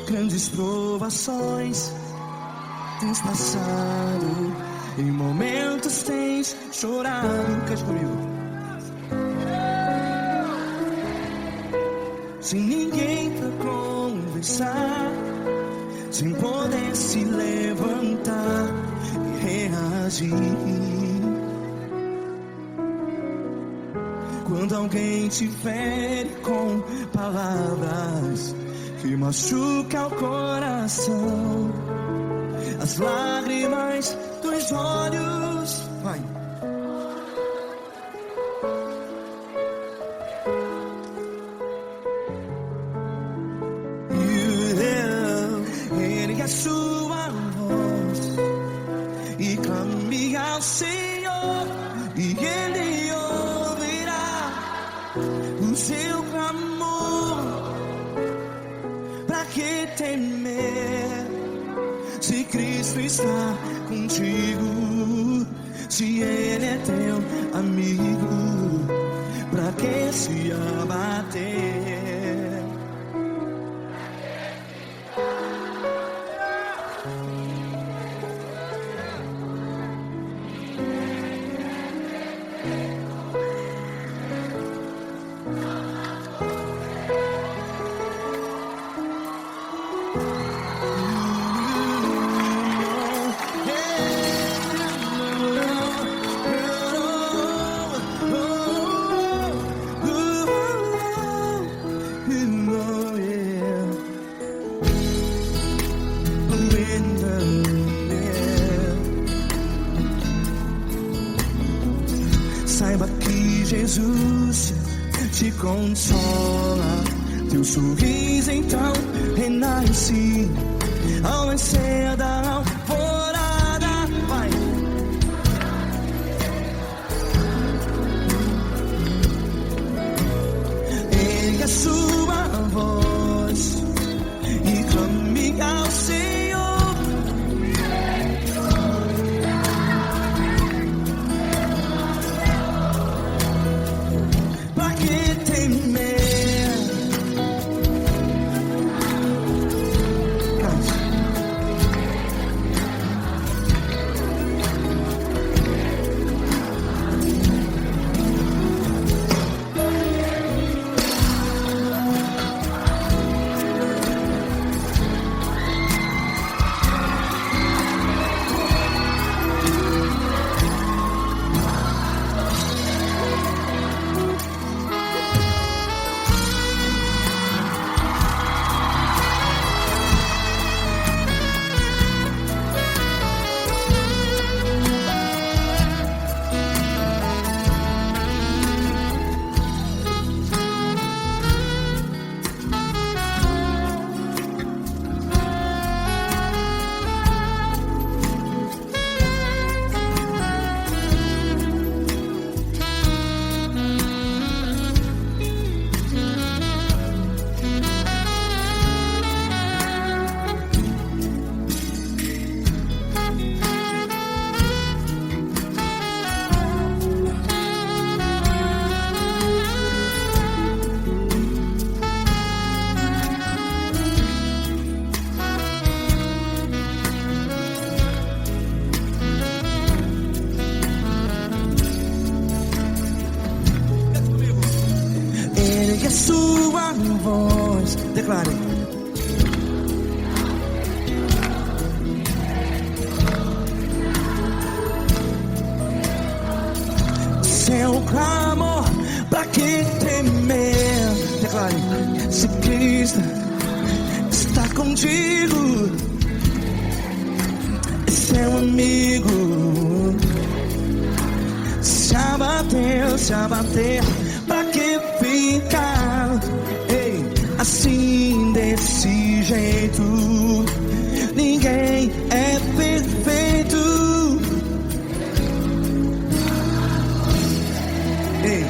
Grandes provações tens passado, em momentos tens chorado. Cante comigo. Sem ninguém pra conversar, sem poder se levantar e reagir. Quando alguém te fere com palavras que machuca o coração, as lágrimas dos olhos, vai. Ergue a sua voz e clame ao Senhor, e Ele ouvirá o seu clamor. Pra que temer, se Cristo está contigo? Se Ele é teu amigo, pra que se abater? Saiba que Jesus te consola, teu sorriso então renasce ao nascer da alvorada. Vai. Ergue a sua voz e clame ao Senhor. A sua voz, declare. Seu clamor, pra que temer? Declare. Se Cristo está contigo, é seu amigo. Se abater, pra que ficar, ei, assim desse jeito? Ninguém é perfeito. Ei,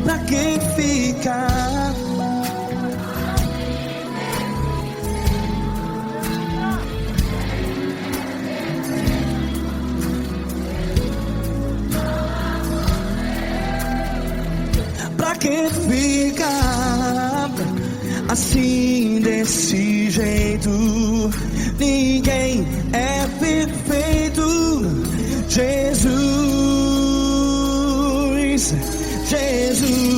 pra que ficar? Pra pra que ficar assim desse jeito? Ninguém é perfeito. Jesus, Jesus.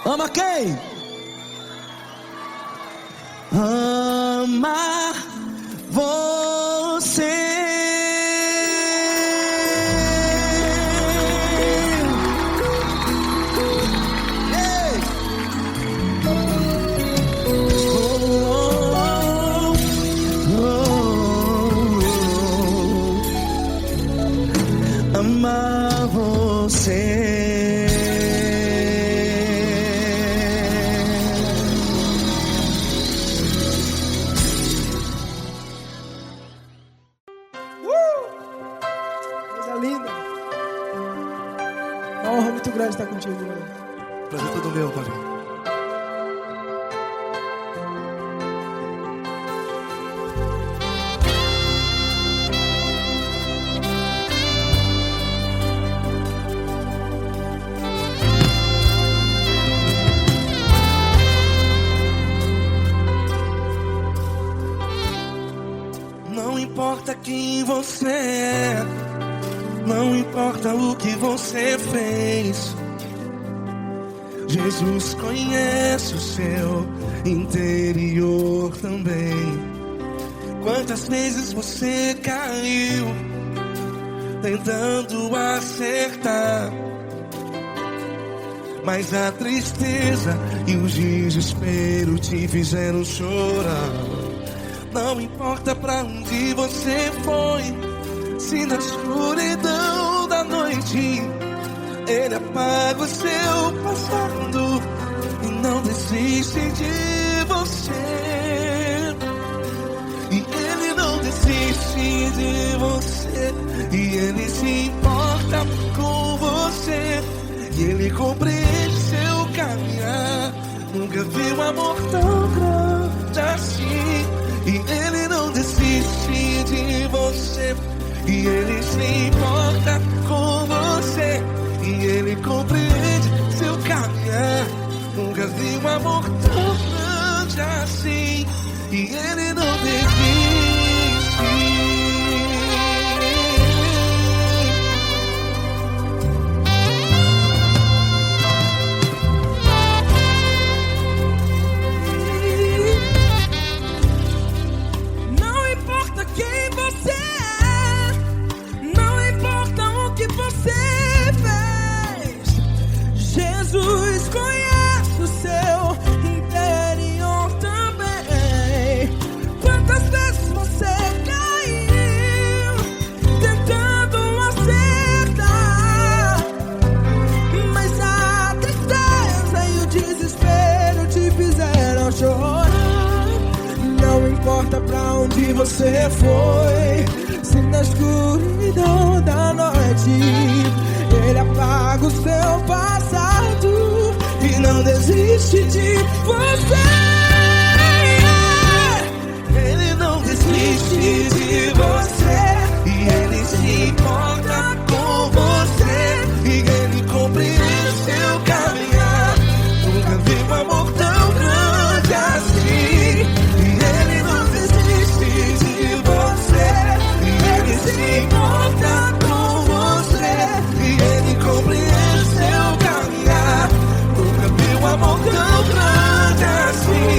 Ama quem? Ama você. Ei! Amar você. Coisa linda. Uma honra muito grande estar contigo, mano. Prazer todo meu, Paulinho. Não importa quem você é, não importa o que você fez, Jesus conhece o seu interior também. Quantas vezes você caiu tentando acertar, mas a tristeza e o desespero te fizeram chorar. Não importa pra onde você foi, se na escuridão da noite Ele apaga o seu passado e não desiste de você. E Ele não desiste de você, e Ele se importa com você, e Ele compreende seu caminhar. Nunca vi um amor tão grande assim. E Ele não desiste de você, e Ele se importa com você, e Ele compreende seu caminhar. Nunca vi um amor tão grande assim. E Ele não desiste. Jesus conhece o seu interior também. Quantas vezes você caiu tentando acertar, mas a tristeza e o desespero te fizeram chorar. Não importa pra onde você foi, se na escuridão da noite Ele apaga o seu passado e não desiste de você. Ele não desiste de você, e Ele se importa com você, e Ele compreende seu caminhar. Nunca vi um amor tão grande assim. E Ele não desiste de você, e Ele se importa com você, e Ele compreende seu caminhar. Nunca vi um amor tão grande assim.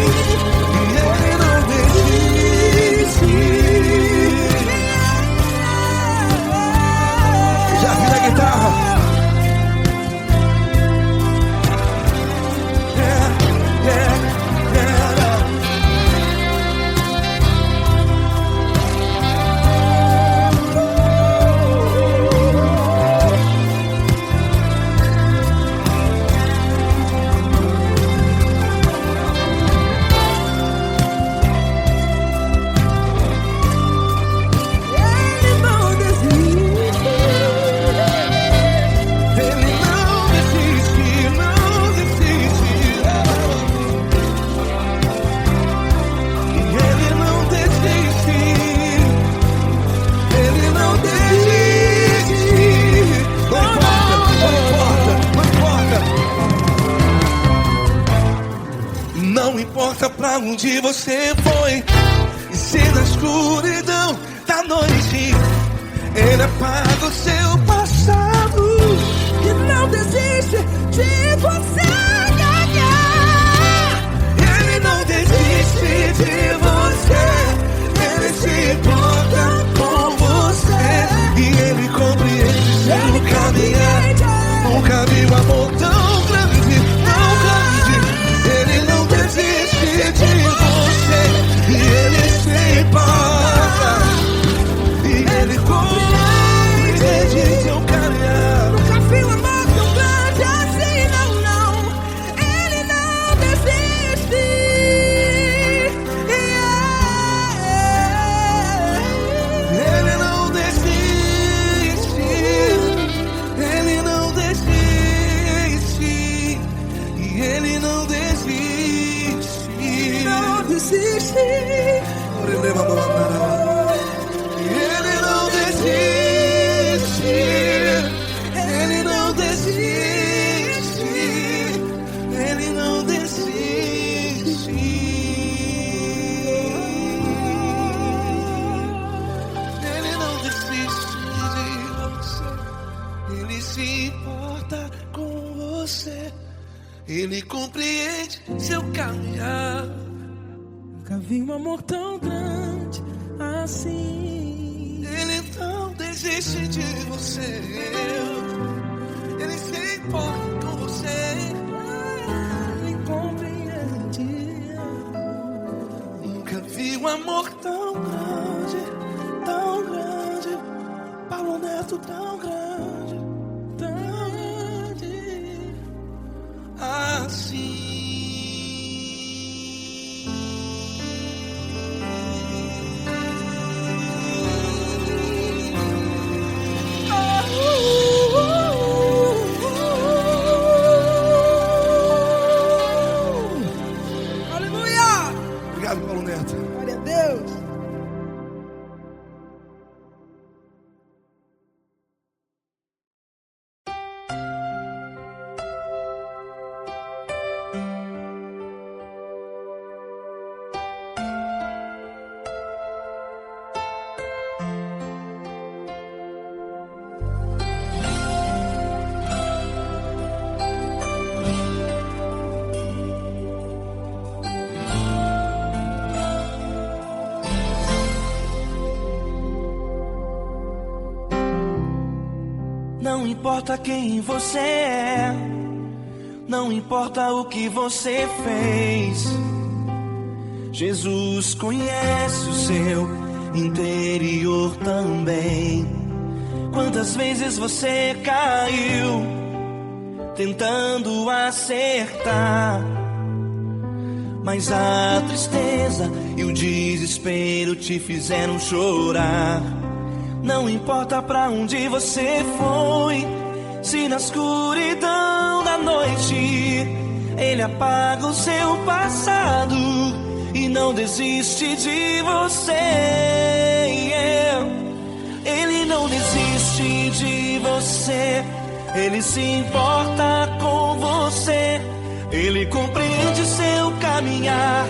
pra onde você foi. E se na escuridão da noite Ele apaga o seu passado e não desiste de você. Ele não desiste de você. Ele se importa com você. E Ele compreende seu caminhar. Nunca vi um amor tão grande, tão grande. Ele não desiste de você. E Ele se importa. E Ele compreende seu caminhar. Nunca vi um amor tão grande assim, não, não. Ele não desiste. Ele não desiste. Ele não desiste. E Ele não desiste. Não desiste. Ele não desiste. Ele não desiste. Ele não desiste. Ele não desiste de você. Ele se importa com você. Ele compreende seu caminhar. Nunca vi um amor tão grande assim. Ele não desiste de você. Ele se importa com você. Ele compreende. Nunca vi um amor tão grande, tão grande. Paulo Neto tão grande, tão grande assim. Aleluia! Obrigado, Paulo Neto. Glória a Deus. Não importa quem você é, não importa o que você fez, Jesus conhece o seu interior também. Quantas vezes você caiu tentando acertar, mas a tristeza e o desespero te fizeram chorar. Não importa pra onde você foi, se na escuridão da noite Ele apaga o seu passado e não desiste de você. Ele não desiste de você. Ele se importa com você. Ele compreende seu caminhar.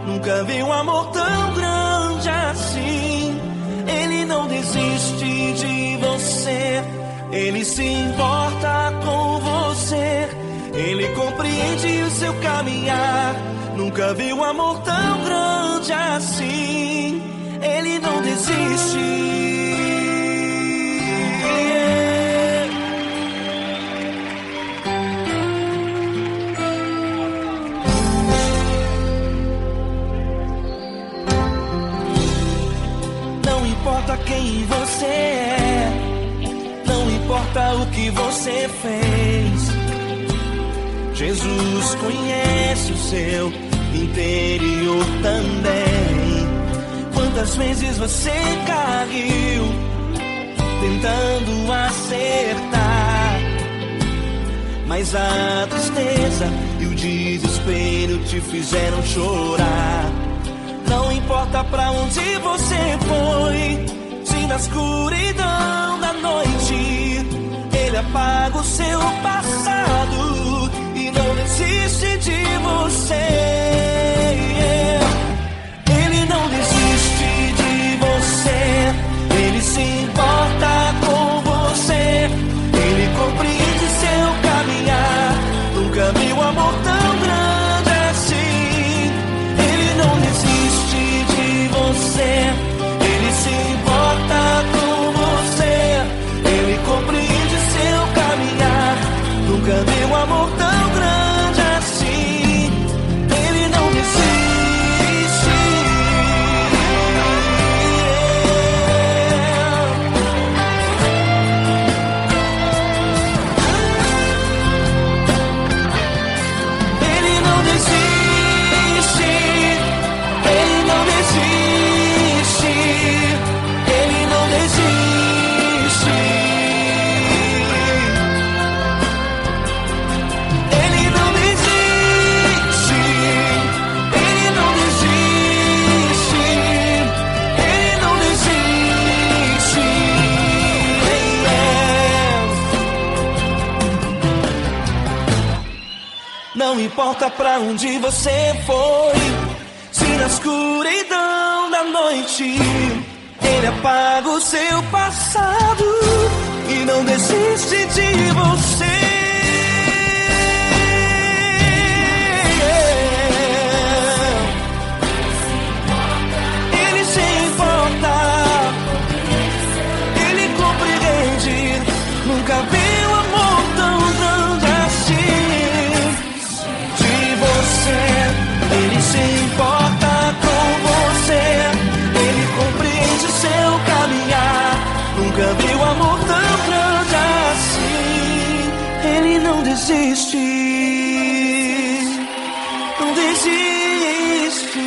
Nunca vi um amor tão grande assim. Ele não desiste de você. Ele se importa com você. Ele compreende o seu caminhar. Nunca vi um amor tão grande assim. Ele não desiste. Não importa quem você é, não importa o que você fez, Jesus conhece o seu interior também. Quantas vezes você caiu tentando acertar, mas a tristeza e o desespero te fizeram chorar. Não importa pra onde você foi, se na escuridão da noite Ele apaga o seu passado e não desiste de você. Não importa pra onde você foi, se na escuridão da noite Ele apaga o seu passado e não desiste de você. Ele se importa, Ele compreende. Nunca vi um amor tão grande assim de você. Ele se importa com você, Ele compreende o seu caminhar. Nunca vi um amor tão grande assim. Ele não desiste, não desiste.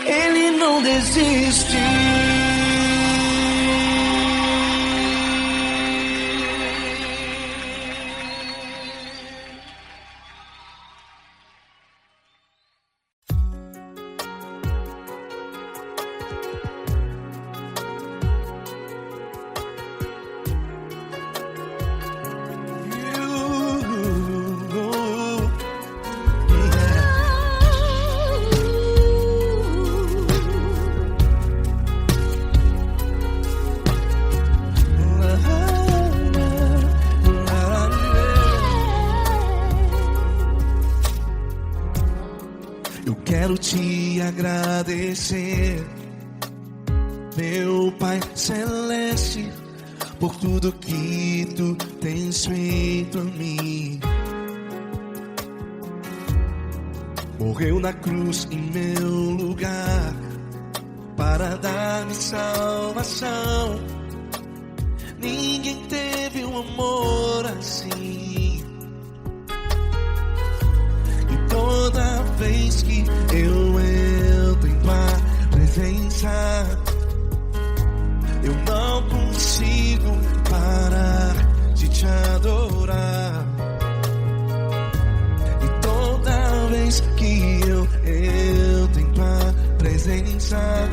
Ele não desiste. Quero te agradecer, meu Pai Celeste, por tudo que Tu tens feito a mim. Morreu na cruz em meu lugar para dar-me salvação. Ninguém teve um amor assim. Toda vez que eu entro em Tua presença, eu não consigo parar de Te adorar. E toda vez que eu entro em Tua presença,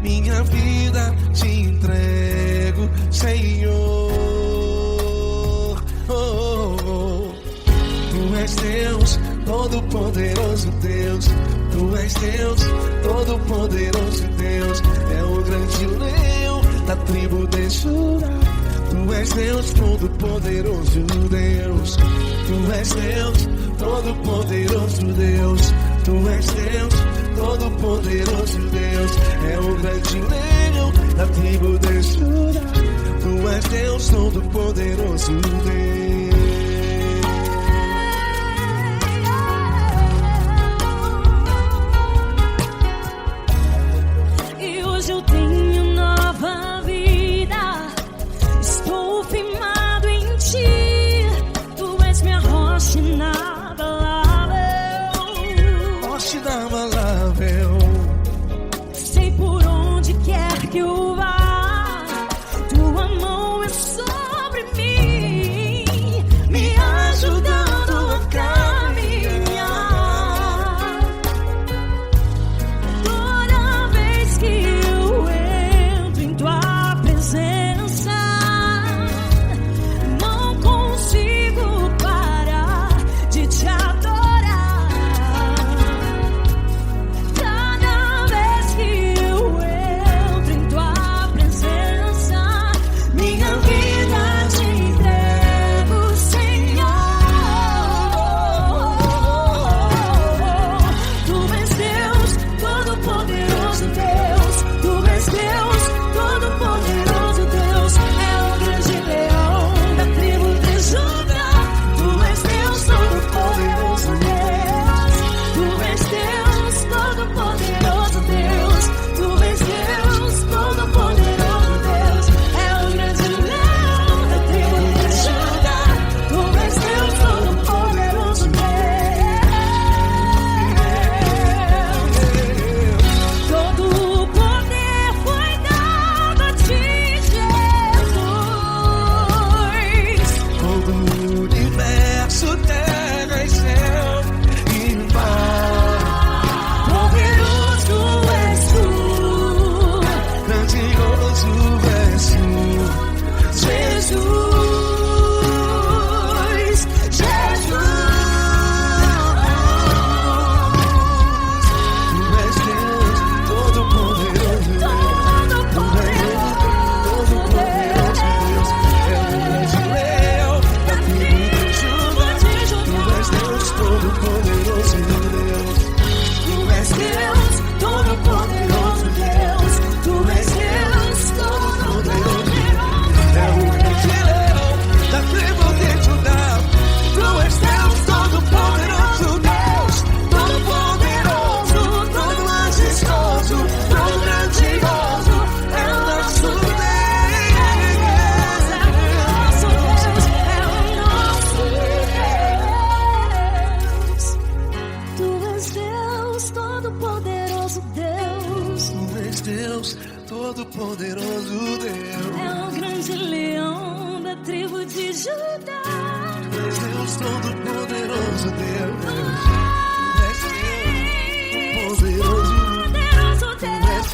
minha vida Te entrego, Senhor. Tu és Deus, Todo-Poderoso Deus, Tu és Deus, Todo-Poderoso Deus, é o grande leão da tribo de Judá. Tu és Deus, Todo-Poderoso Deus, Tu és Deus, Todo-Poderoso Deus, Tu és Deus, Todo-Poderoso Deus, é o grande leão da tribo de Judá. Tu és Deus, Todo-Poderoso Deus. Eu tenho nova vida, estou firmado em Ti. Tu és minha rocha inabalável, Rocha inabalável. sei por onde quer que eu vá, Tua mão é sobre mim. Deus, todo-poderoso Deus. É o grande leão da tribo de Judá. Deus, todo-poderoso Deus.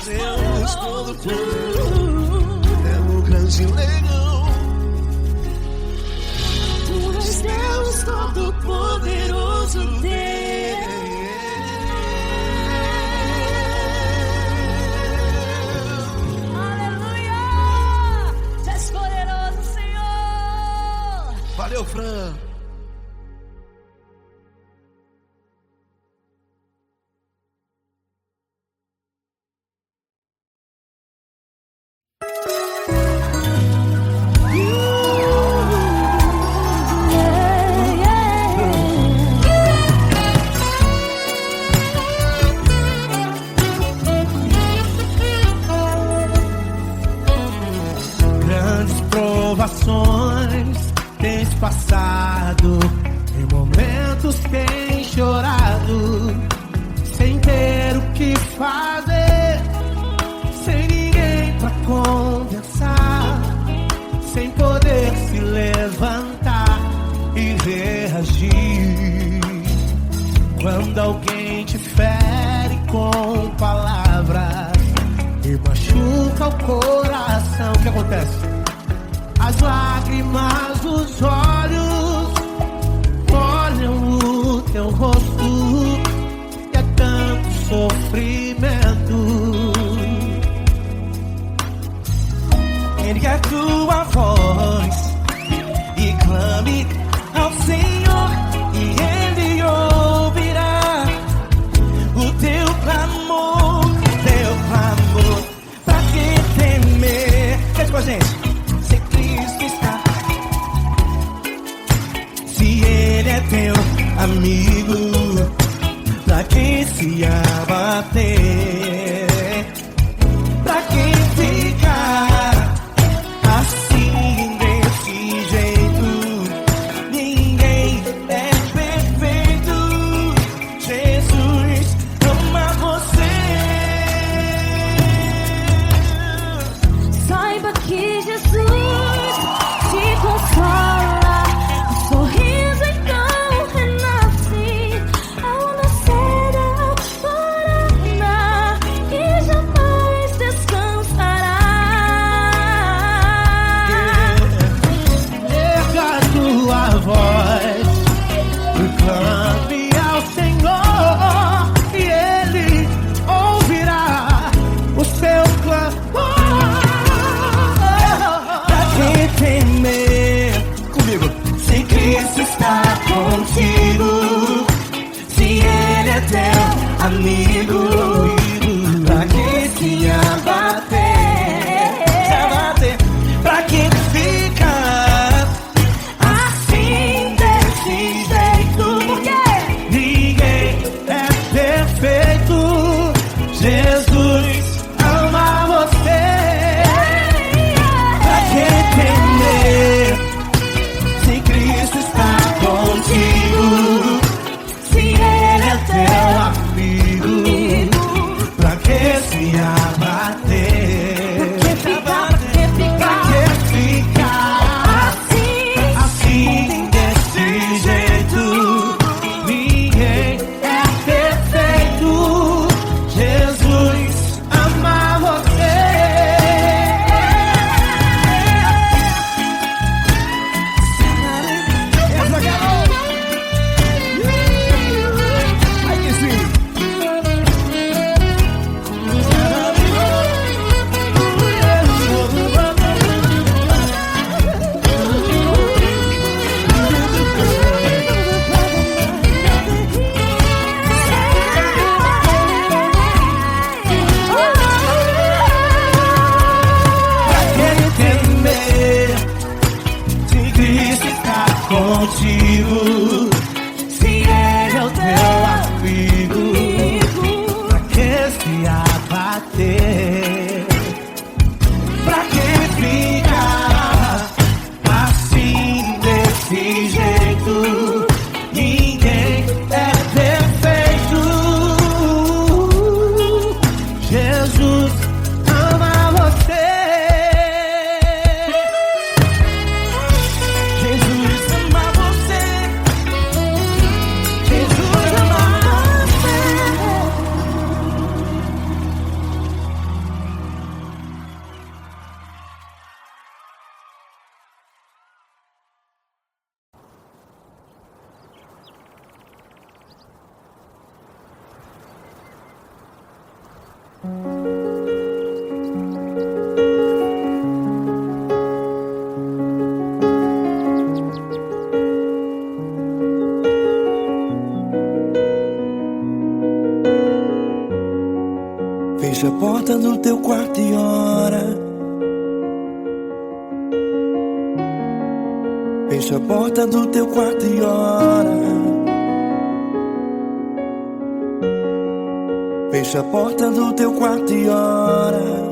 Deus todo-poderoso, é o grande leão. Tu és Deus todo-poderoso, Deus. Aleluia! Tu és poderoso, Senhor. Valeu, Fran. Tens passado, em momentos tens chorado, sem ter o que fazer, sem ninguém pra conversar, sem poder se levantar e reagir. Quando alguém te fere com palavras e machuca o coração, o que acontece? As lágrimas dos olhos molham o teu rosto, e é tanto sofrimento. Ergue a tua voz e clame ao Senhor, e Ele ouvirá o teu clamor, pra que temer? Cante com a gente. Ele é teu amigo, pra quem se abater, pra quem ficar assim desse jeito. Ninguém é perfeito, Jesus ama você. Saiba que Jesus te consola. Amigo, pra que se abater, pra que ficar assim desse jeito? Porque ninguém é perfeito, Jesus ama você. Pra que temer, se Cristo está contigo, se Ele é teu amigo, pra que se abater? Pra que ficar assim desse jeito? Ninguém é perfeito, Jesus ama você. Aí que sim. Contigo, se Ele é o teu amigo, pra que se abater? Pra que ficar assim desse jeito? Ninguém é perfeito, Jesus quarto e ora. Fecha a porta do teu quarto e ora. Fecha a porta do teu quarto e ora.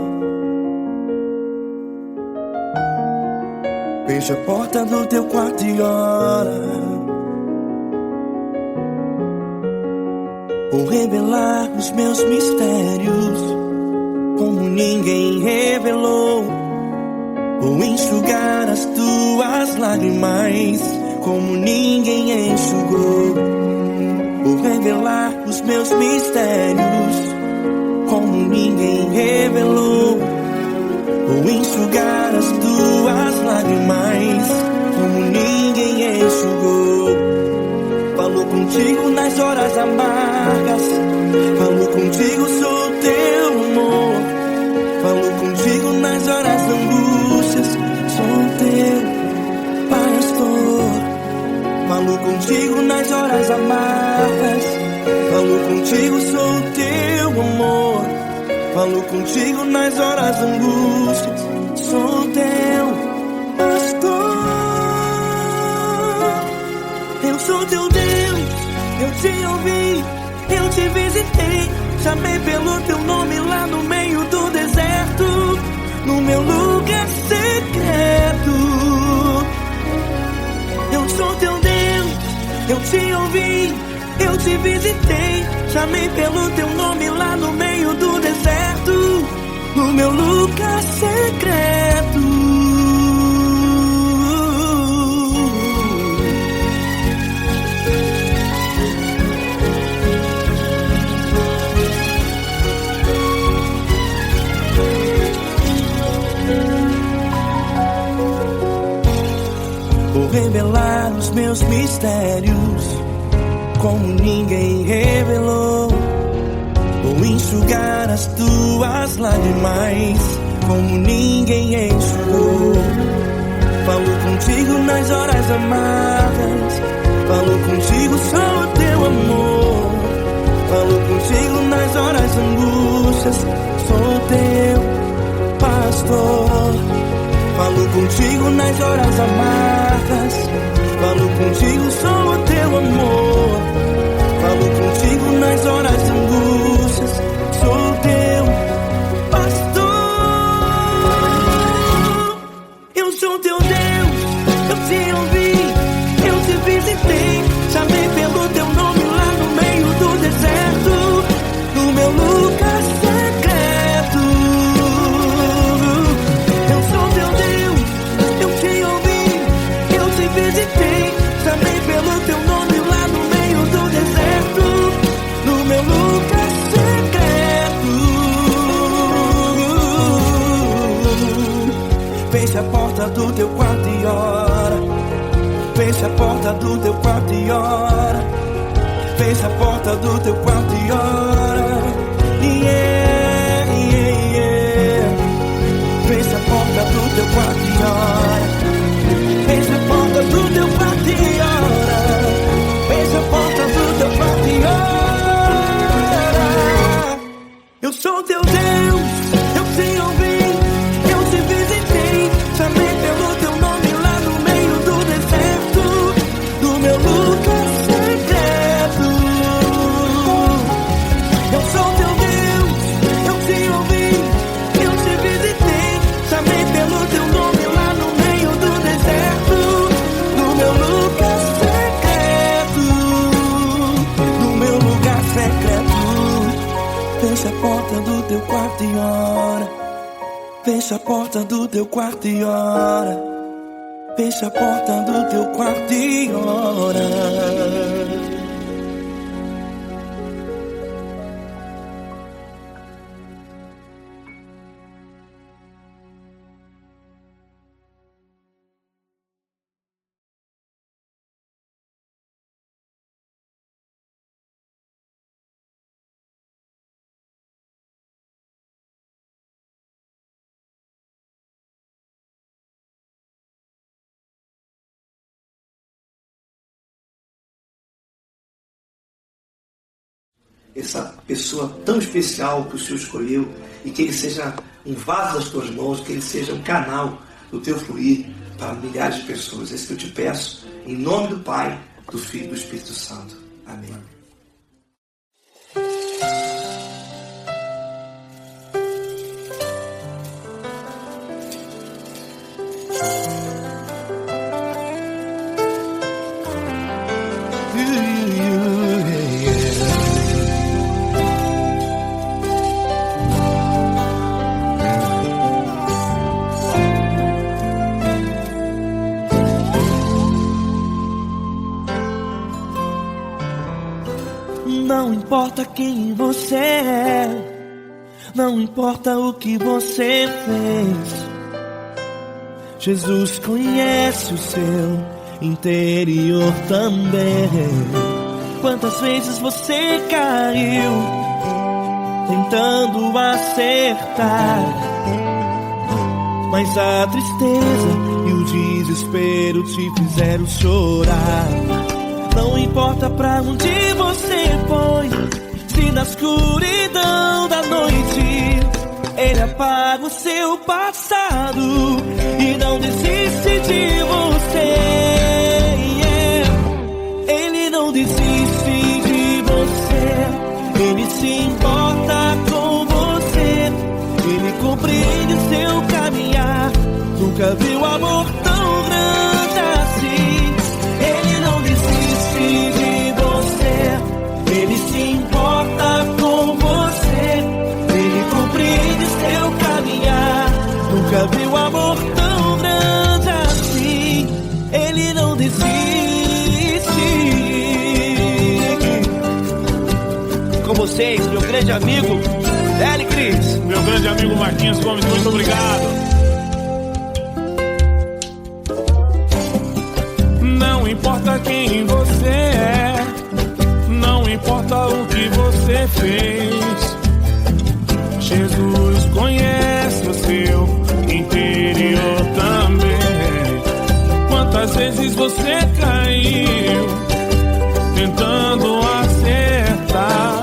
Fecha a porta do teu quarto e ora. Vou revelar os meus mistérios como ninguém revelou. Vou enxugar as tuas lágrimas como ninguém enxugou. Vou revelar os meus mistérios como ninguém revelou. Vou enxugar as tuas lágrimas como ninguém enxugou. Falou contigo nas horas amargas, falou contigo, sou teu amor. Falou contigo nas horas da angústias, sou teu pastor. Falou contigo nas horas amargas, falou contigo, sou teu amor. Falou contigo nas horas da angústias, sou teu pastor. Eu sou teu Deus, eu te ouvi, eu te visitei. Chamei pelo teu nome lá no meio do deserto, no meu lugar secreto. Eu sou teu Deus, eu te ouvi, eu te visitei. Chamei pelo teu nome lá no meio do deserto, no meu lugar secreto. Vou revelar os meus mistérios como ninguém revelou. Vou enxugar as tuas lágrimas como ninguém enxugou. Falo contigo nas horas amargas, falo contigo, sou teu amor. Falo contigo nas horas angústias, sou teu pastor. Falo contigo nas horas amargas, falo contigo, sou o teu amor. Falo contigo nas horas de angústias, sou teu pastor. Eu sou teu Deus, eu te ouvi, eu te visitei. Chamei pelo teu nome lá no meio do deserto, no meu lugar secreto. Eu sou teu Deus, eu te ouvi, eu te visitei. Chamei pelo teu nome lá no meio do deserto, no meu lugar secreto. Fecha a porta do teu quarto e ora. Fecha a porta do teu quarto e ora. Fecha a porta do teu quarto e ora. Yeah, yeah, yeah. Fecha a porta do teu quarto e ora. Fecha a porta do teu quarto e ora. Fecha a porta do teu quarto e ora. Eu sou teu Deus, eu te ouvi, eu te visitei. Chamei pelo teu nome lá no meio do deserto, no meu lugar secreto. Eu sou teu Deus, eu te ouvi, eu te visitei. Chamei pelo teu nome lá no meio do deserto, no meu lugar secreto, no meu lugar secreto. Fecha a porta do teu quarto e ora. Fecha a porta do teu quarto e ora. Fecha a porta do teu quarto e ora. essa pessoa tão especial que o Senhor escolheu, e que ele seja um vaso das tuas mãos, que ele seja um canal do teu fluir para milhares de pessoas. É isso que eu te peço, em nome do Pai, do Filho e do Espírito Santo. Amém. Não importa quem você é, não importa o que você fez, Jesus conhece o seu interior também. Quantas vezes você caiu tentando acertar, mas a tristeza e o desespero te fizeram chorar. Não importa pra onde você foi, se na escuridão da noite Ele apaga o seu passado e não desiste de você. Ele não desiste de você, Ele se importa com você, Ele compreende o seu caminhar. Nunca viu amor tão grande assim. Ele não desiste de você, Ele se importa com você, Ele compreende seu caminhar. Nunca viu amor tão grande assim. Ele não desiste. Com vocês, meu grande amigo L. Cris, meu grande amigo Marquinhos Gomes, muito obrigado. Não importa quem você é, não importa o que você fez, Jesus conhece o seu interior também. Quantas vezes você caiu tentando acertar,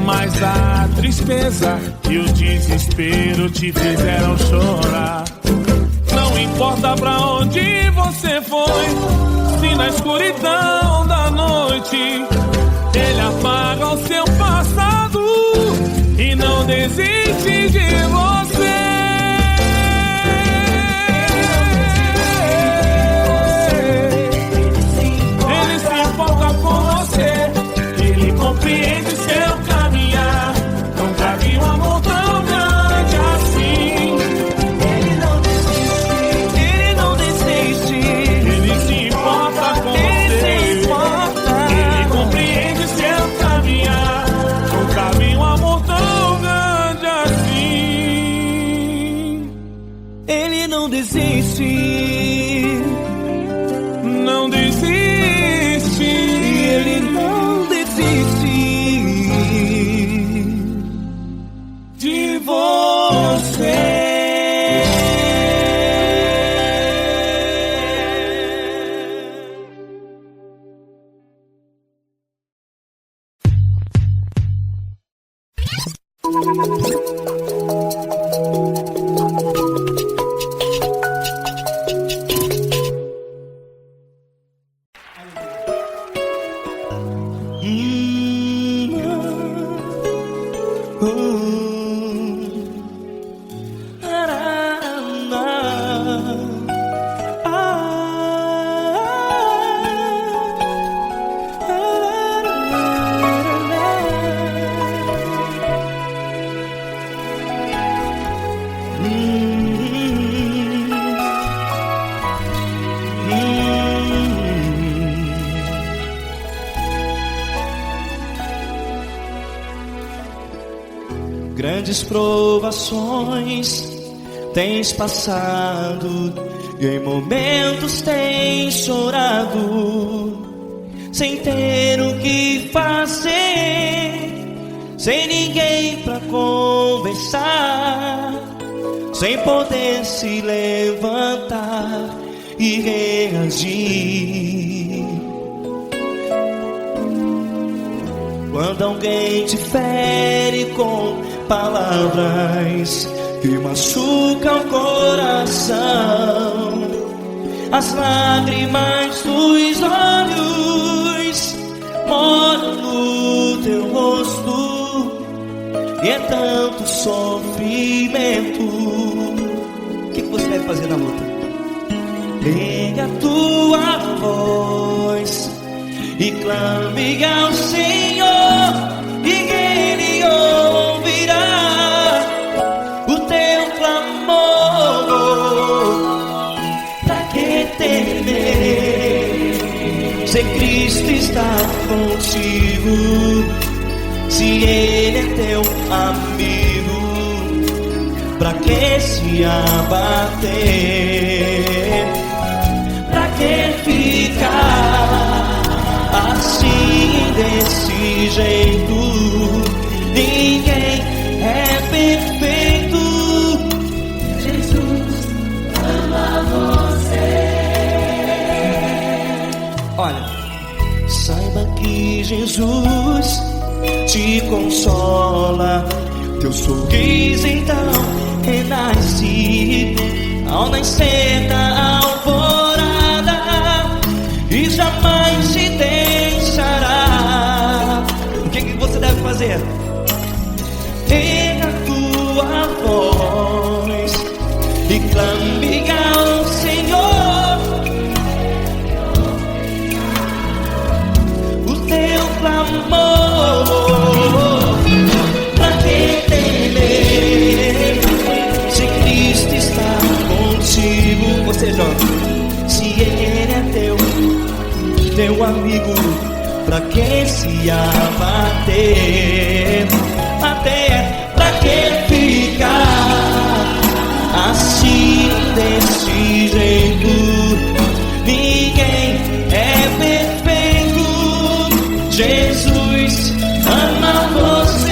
mas a tristeza e o desespero te fizeram chorar. Não importa pra onde você foi, se na escuridão da noite Ele apaga o seu passado e não desiste de você. Ele se importa com você, Ele compreende seu caminhar. Nunca vi um amor tão grande assim. Não desiste, não desiste, Ele não desiste de você. Grandes provações tens passado e em momentos tens chorado, sem ter o que fazer, sem ninguém pra conversar, sem poder se levantar e reagir. Quando Quando alguém te fere com palavras que machucam o coração, as lágrimas dos olhos moram no teu rosto, e é tanto sofrimento. O que você deve fazer na luta? Erga a tua voz e clame ao Senhor, e Ele ouvirá o teu clamor. Pra que temer, se Cristo está contigo, se Ele é teu amigo? Pra que se abater? Pra que ficar assim desse jeito? Ninguém é perfeito. Jesus ama você. Olha, saiba que Jesus te consola. Teu sorriso então renasce ao nascer da alvorada, e jamais te deixará. O que você deve fazer? Erga a tua voz e clame ao Senhor, o teu clamor. Pra que temer, se Cristo está contigo? Ou seja, se Ele é teu amigo, pra que se abater? Até pra que ficar assim desse jeito? Ninguém é perfeito. Jesus ama você.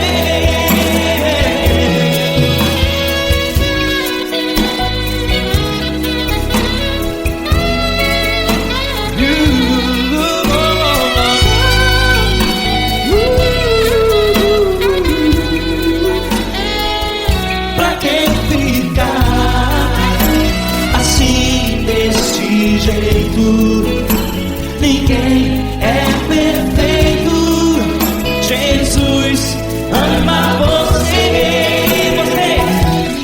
Ninguém é perfeito. Jesus ama você.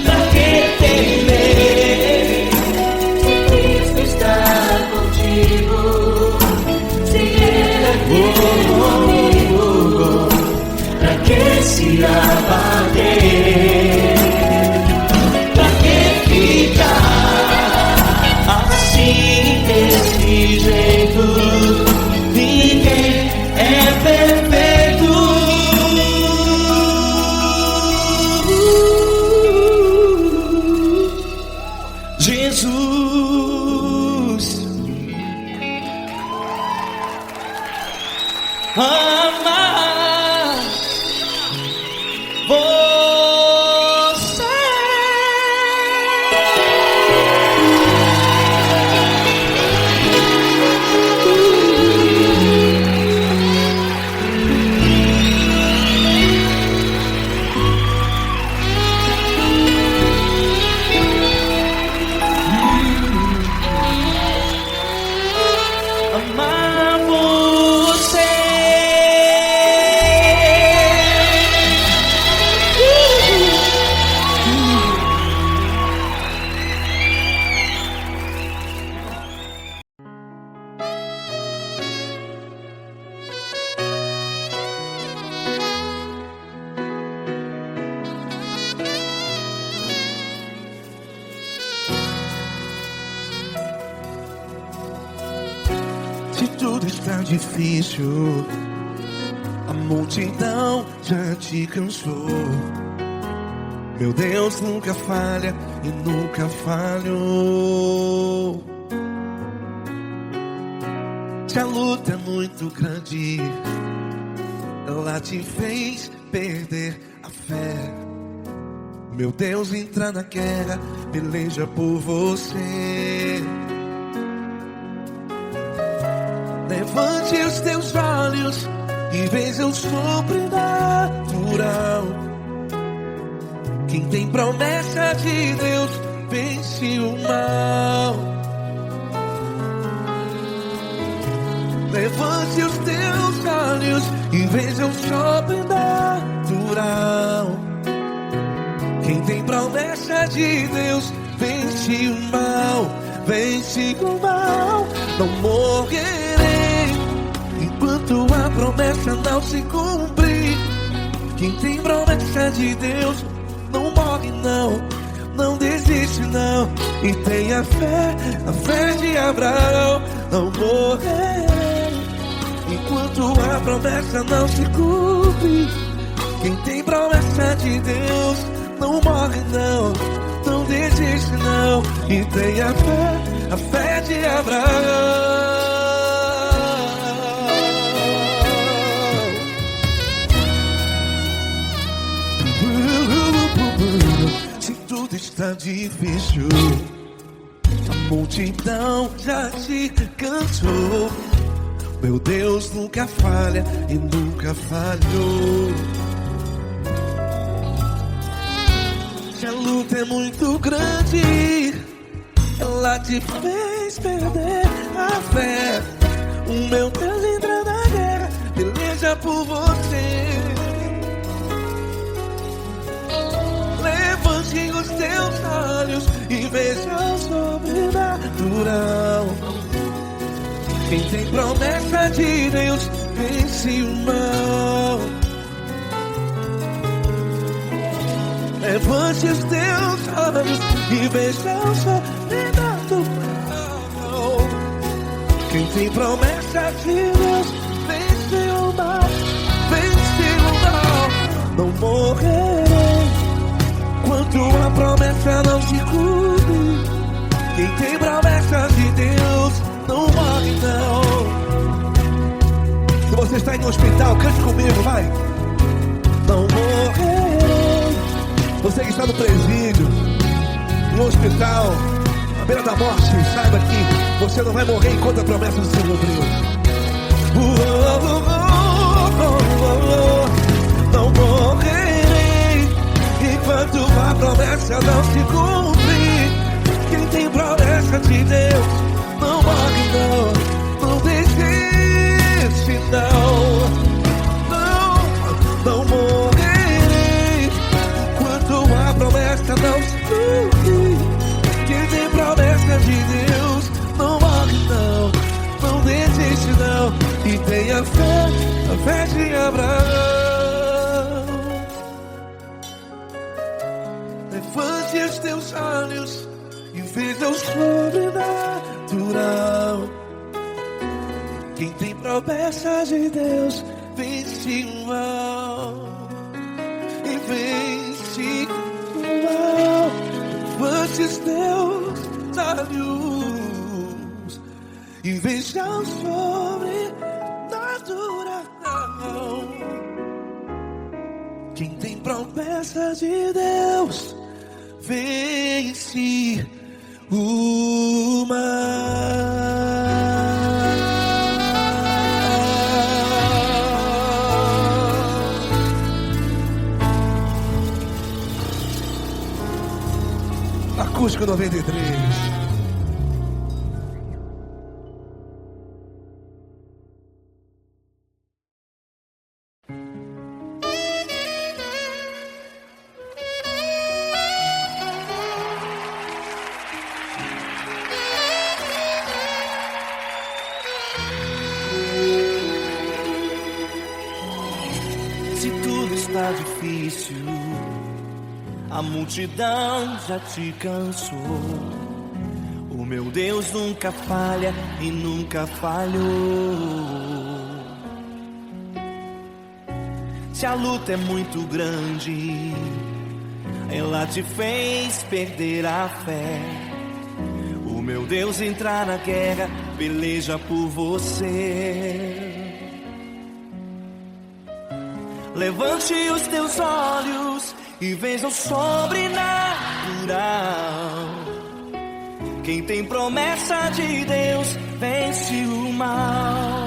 Pra que temer, se Cristo está contigo, se Ele é teu amigo? Pra que se abater? Pra que ficar assim desse jeito? Ninguém é perfeito. Jesus ama você. Amar você. Se tudo está difícil, a multidão já te cansou. Meu Deus nunca falha e nunca falhou. Se a luta é muito grande, ela te fez perder a fé. Meu Deus entra na guerra, peleja por você. Levante os teus olhos e veja o sobrenatural. Quem tem promessa de Deus vence o mal. Levante os teus olhos e veja o sobrenatural. Quem tem promessa de Deus vence o mal. Vence o mal. Não morrerei enquanto a promessa não se cumprir. Quem tem promessa de Deus não morre não, não desiste não. E tenha fé, a fé de Abraão. Não morrerei enquanto a promessa não se cumpre. Quem tem promessa de Deus não morre não, não desiste não. E tenha fé, a fé de Abraão. Se tudo está difícil, a multidão já te cansou. Meu Deus nunca falha e nunca falhou. Se a luta é muito grande, ela te fez perder a fé. O meu Deus entra na guerra, peleja por você. Levante os teus olhos e veja o sobrenatural. Quem tem promessa de Deus vence o mal. Levante os teus olhos e veja o sobrenatural. Quem tem promessa de Deus vence o mal. Vence o mal. Não morrerei enquanto a promessa não se cumpre. Quem tem promessa de Deus não morre não. Se você está em um hospital, cante comigo, vai. Não morrerei. Você que está no presídio, no hospital, à beira da morte, saiba que você não vai morrer enquanto a promessa não se cumpriu. Não morrerei enquanto a promessa não se cumprir. Quem tem promessa de Deus não morre não, não desiste não. Não morrerei enquanto a promessa não se cumprir. Quem tem promessa de Deus não morre não, não desiste não. E tenha fé, a fé de Abraão. Levante os teus olhos e veja o sobrenatural. Quem tem promessa de Deus vence o mal. E vence o mal. Levante os teus olhos e veja o sobrenatural. Quem tem promessa de Deus vence o mal. Acústico 93. Está difícil, a multidão já te cansou. O meu Deus nunca falha e nunca falhou. Se a luta é muito grande, ela te fez perder a fé. O meu Deus entrar na guerra, peleja por você. Levante os teus olhos e veja o sobrenatural. Quem tem promessa de Deus vence o mal.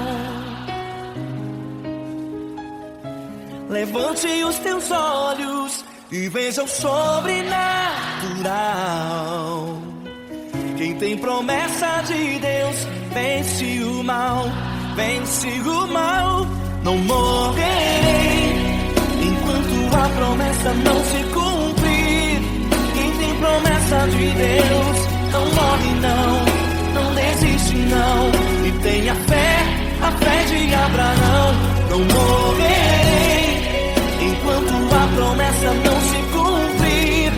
Levante os teus olhos e veja o sobrenatural. Quem tem promessa de Deus vence o mal, vence o mal. Não morrerei enquanto a promessa não se cumprir. Quem tem promessa de Deus não morre não desiste não. E tenha fé, a fé de Abraão. Não morrerei enquanto a promessa não se cumprir.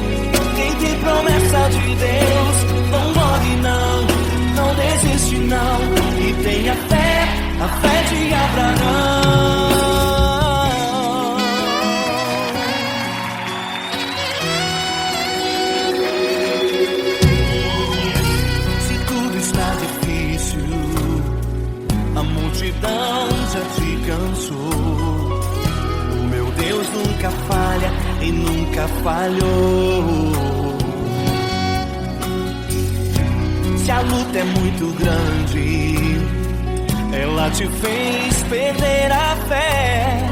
Quem tem promessa de Deus não morre não desiste não. E tenha fé, a fé de Abraão. Se tudo está difícil, a multidão já te cansou. O meu Deus nunca falha e nunca falhou. Se a luta é muito grande, ela te fez perder a fé.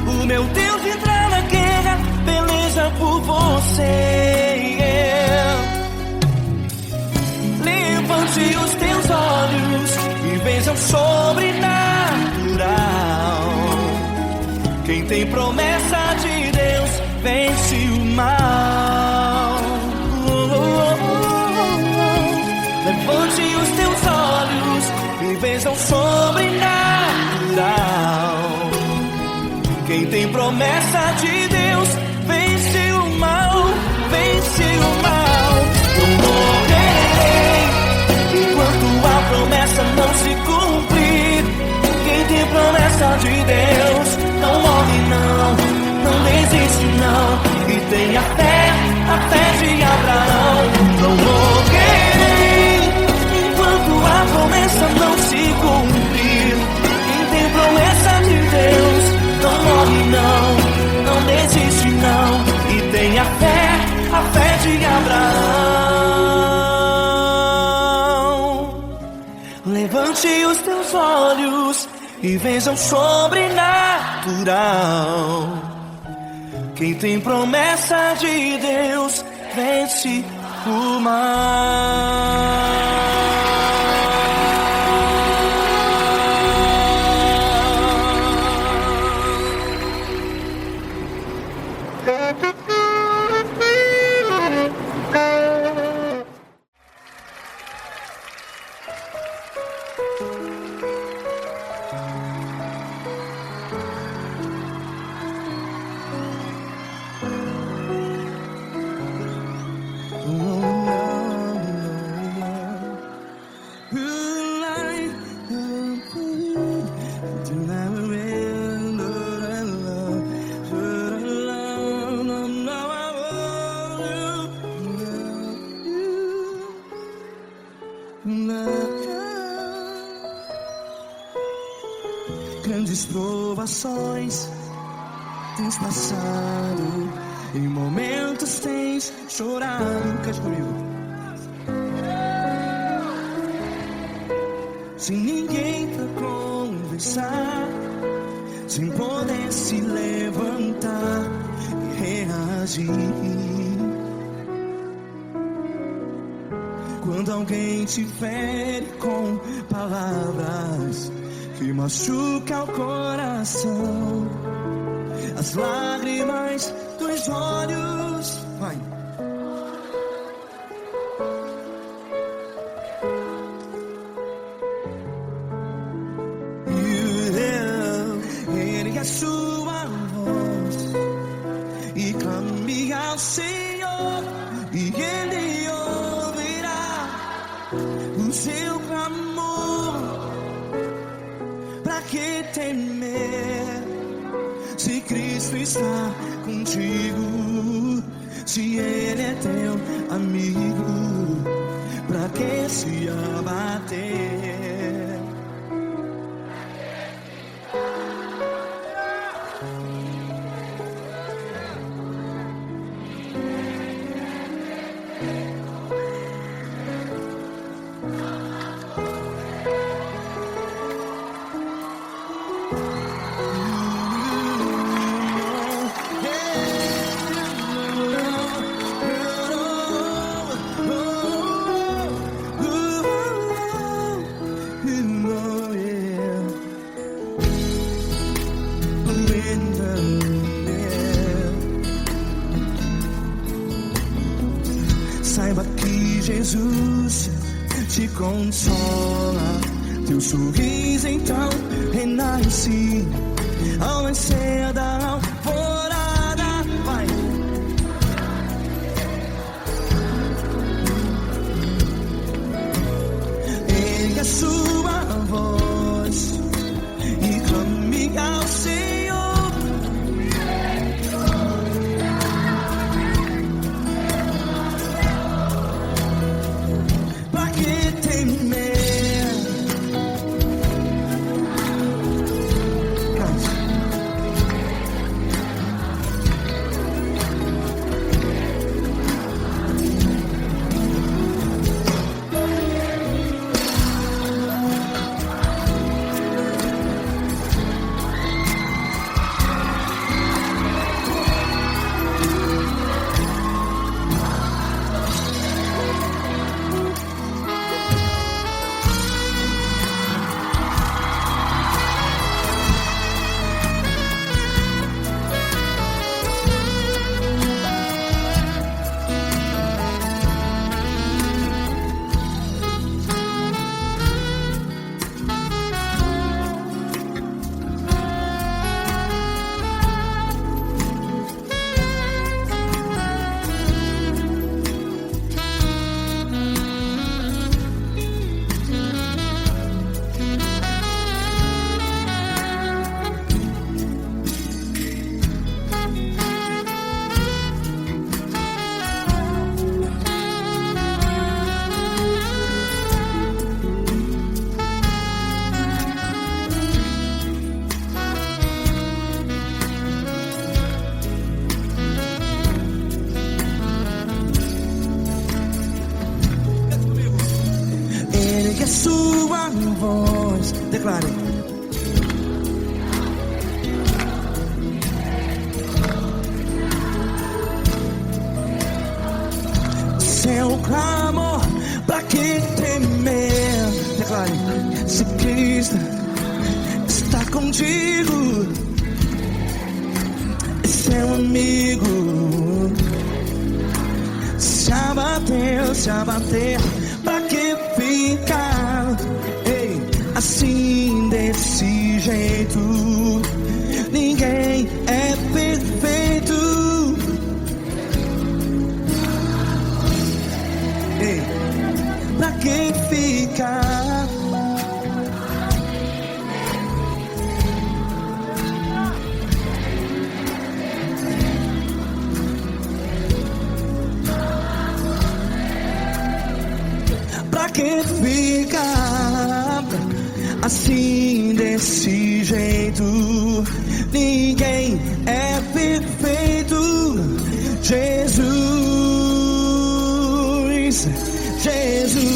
O meu Deus entra na guerra, peleja por você. Levante os teus olhos e veja o sobrenatural. Quem tem promessa de Deus vence o mal. Levante os teus olhos e veja o sobrenatural. Quem tem promessa de Deus vence o mal, vence o mal. Não morrerei enquanto a promessa não se cumprir. Quem tem promessa de Deus não morre não desiste não. E tenha fé, a fé de Abraão. Não morrerei enquanto a promessa não se cumprir. Quem tem promessa de Deus não morre não desiste não. E tenha fé, a fé de Abraão. Levante os teus olhos e veja o sobrenatural. Quem tem promessa de Deus vence o mal. Grandes provações tens passado, em momentos tens chorado. Cante comigo. Sem ninguém pra conversar, sem poder se levantar e reagir. Quando alguém te fere com palavras que machuca o coração, as lágrimas dos olhos, vai. Ergue a sua voz e clame ao Senhor, e Ele ouvirá o seu clamor. Pra que temer, se Cristo está contigo? Se Ele é teu amigo, pra que se abater? Saiba que Jesus te consola. Teu sorriso então renasce ao nascer da alvorada. Vai. Ergue a sua voz e clame ao Senhor. Pra que temer? Ergue a sua voz, declare. Seu clamor, pra que temer? Declare. Se Cristo está contigo, é seu amigo. Se abater, pra que ficar? Ei, assim desse jeito, ninguém é perfeito. Ei, pra que ficar? Pra que ficar assim desse jeito? Ninguém é perfeito. Jesus, Jesus.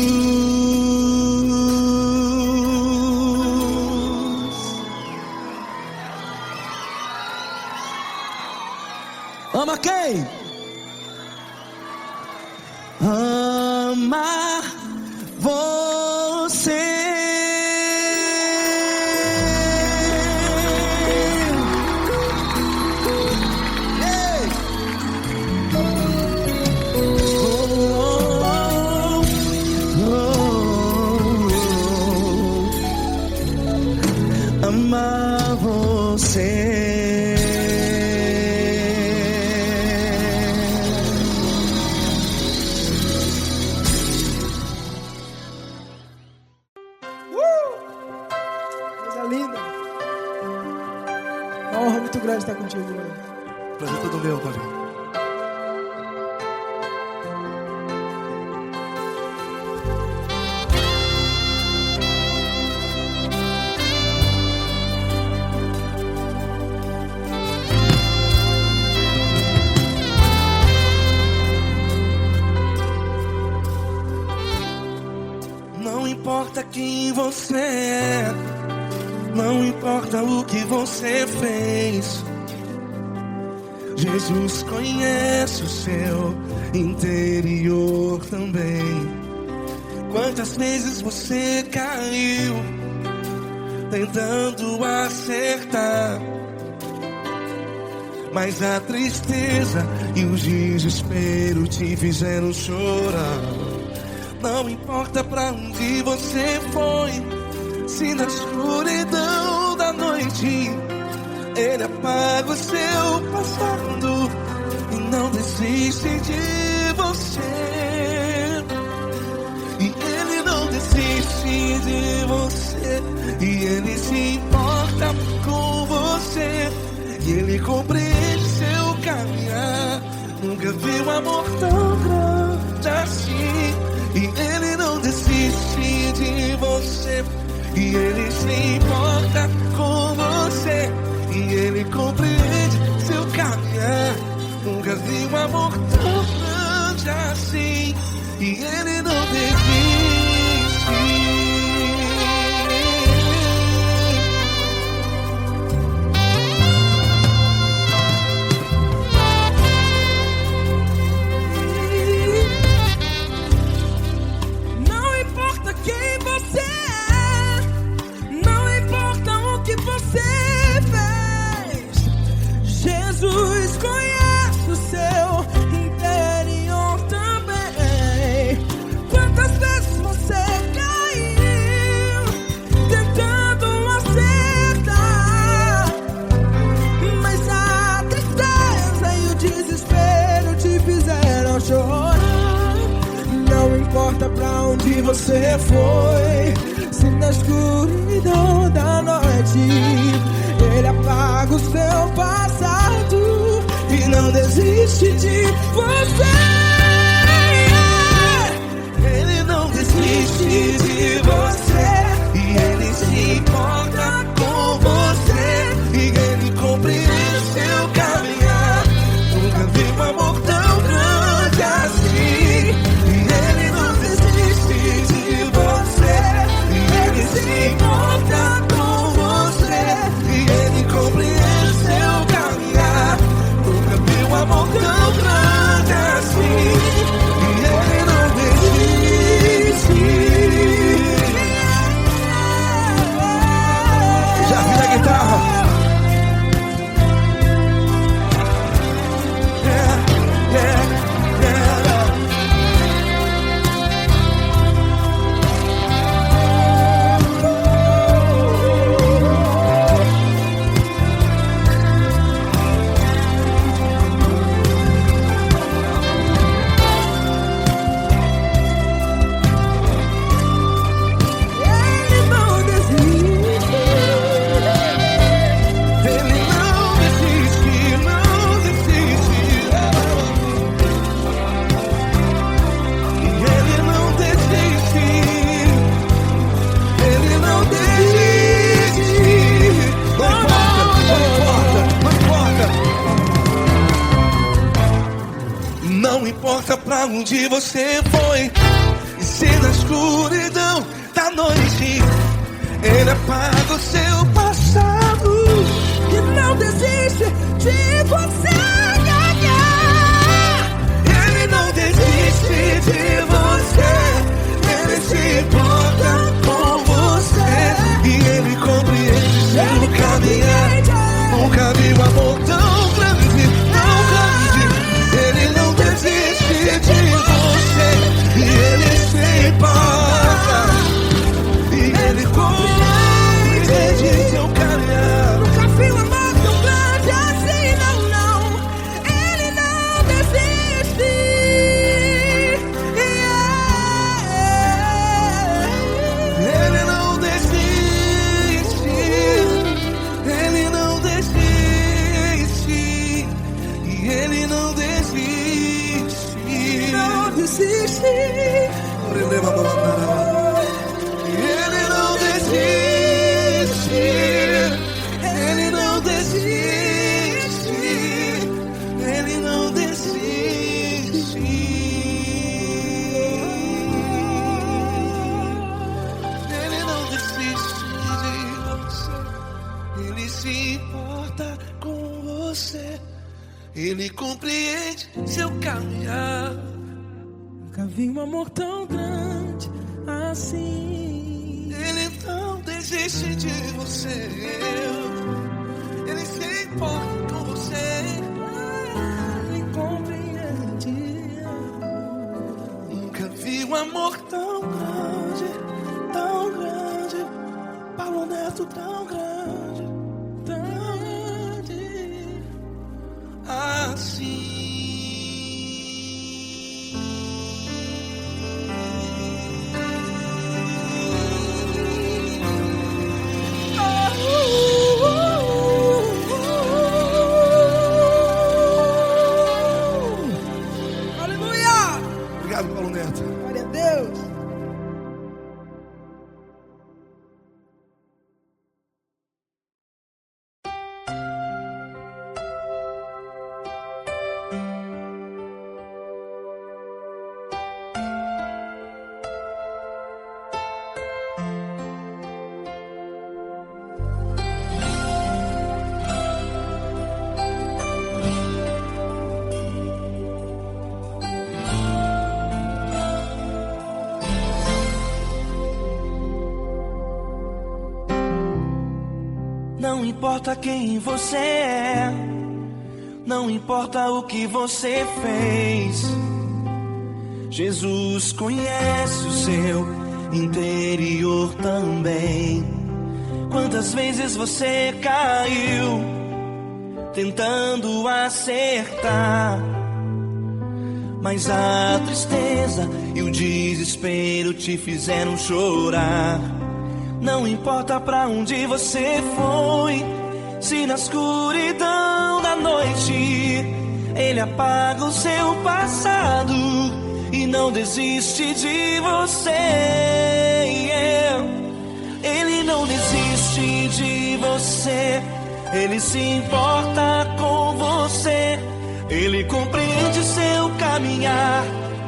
Ama quem? Ama você. Ei. Ama você. Muito grande estar contigo, mano. Prazer todo meu, Paulinho. Não importa quem você é, não importa o que você fez, Jesus conhece o seu interior também. Quantas vezes você caiu tentando acertar, Mas a tristeza e o desespero te fizeram chorar. Não importa pra onde você foi, se na escuridão da noite Ele apaga o seu passado e não desiste de você. E Ele não desiste de você, e Ele se importa com você, e Ele compreende seu caminhar. Nunca vi um amor tão grande assim. E Ele não desiste de você, e Ele se importa com você, e Ele compreende seu caminhar. Nunca vi um amor tão grande assim. E Ele não desiste. Não importa quem você é, não importa o que você fez, Jesus conhece o seu interior também. Quantas vezes você caiu tentando acertar, mas a tristeza e o desespero te fizeram chorar. Não importa pra onde você foi, se na escuridão da noite Ele apaga o seu passado e não desiste de você. Ele não desiste de você, e Ele se importa com você, e Ele compreende seu caminhar. Nunca vi um amor tão grande assim. E Ele não desiste de você, e Ele se importa com você, e Ele compreende seu caminhar. Nunca vi um amor tão grande assim. E Ele não desiste. Já vi a guitarra. Ele não desiste. Ele não desiste, não desiste. E Ele não desiste. Ele não desiste. Não importa pra onde você foi, e se na escuridão da noite Ele apaga o seu passado E não desiste de você. Ele não desiste de você, Ele se importa com você, e Ele compreende seu caminhar. Nunca vi um amor tão grande, tão grande. Ele não desiste de você, e Ele se importa, e Ele compreende seu caminhar. Nunca vi um amor tão grande assim, não, não. Ele não desiste. Ele não desiste, Ele não desiste, e Ele não desiste. Não desiste. Ele não desiste, Ele não desiste, Ele não desiste. Ele não desiste de você, Ele se importa com você, Ele compreende seu caminhar. Nunca vi um amor tão grande assim. Ele não desiste de você, Ele se importa com você. vi um amor tão grande, Paulo Neto tão grande, assim. Obrigado, Paulo Neto. Glória a Deus. Não importa quem você é, não importa o que você fez, Jesus conhece o seu interior também. Quantas vezes você caiu tentando acertar, mas a tristeza e o desespero te fizeram chorar. Não importa pra onde você foi, se na escuridão da noite Ele apaga o seu passado e não desiste de você. Ele não desiste de você, Ele se importa com você, Ele compreende seu caminhar.